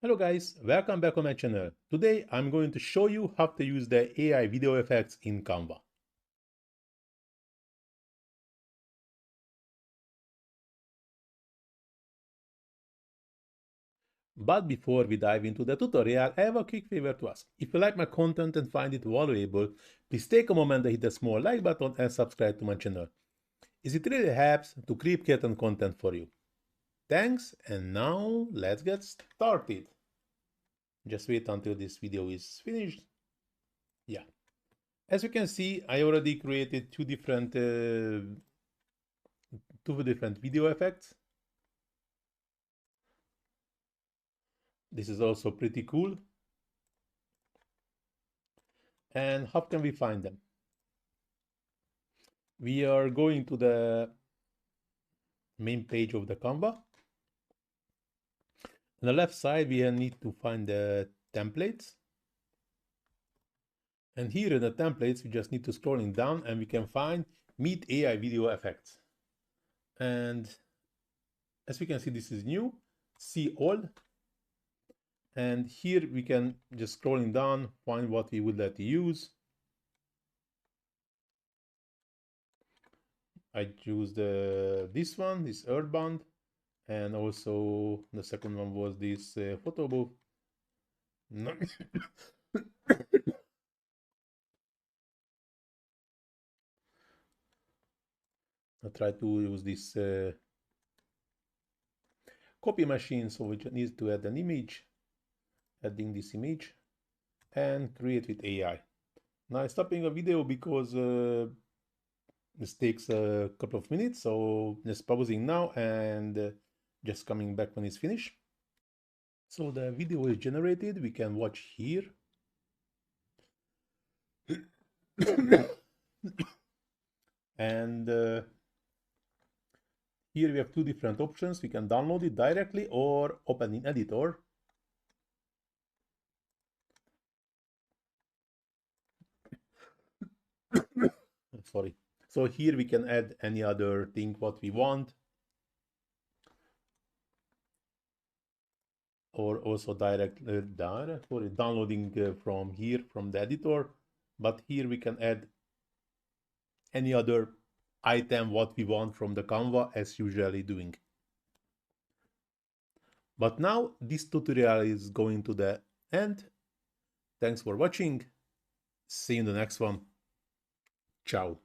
Hello guys, welcome back on my channel. Today I'm going to show you how to use the AI video effects in Canva. But before we dive into the tutorial, I have a quick favor to ask. If you like my content and find it valuable, please take a moment to hit the small like button and subscribe to my channel, as it really helps to create content for you. Thanks, and now let's get started. Just wait until this video is finished. Yeah. As you can see, I already created two different video effects. This is also pretty cool. And how can we find them? We are going to the main page of the Canva. On the left side, we need to find the templates. And here in the templates, we just need to scrolling down and we can find Meet AI Video Effects. And as we can see, this is new, see all. And here we can just scrolling down, find what we would like to use. I choose this one, this Earthbound, and also the second one was this photo booth. No. I try to use this copy machine, so we just need to add an image, adding this image, and create with AI. Now I'm stopping a video because this takes a couple of minutes, so just pausing now and just coming back when it's finished. So the video is generated, we can watch here. And here we have two different options. We can download it directly or open in editor. Sorry. So here we can add any other thing what we want. Or also downloading from here, from the editor. But here we can add any other item what we want from the Canva as usually doing. But now this tutorial is going to the end. Thanks for watching. See you in the next one. Ciao.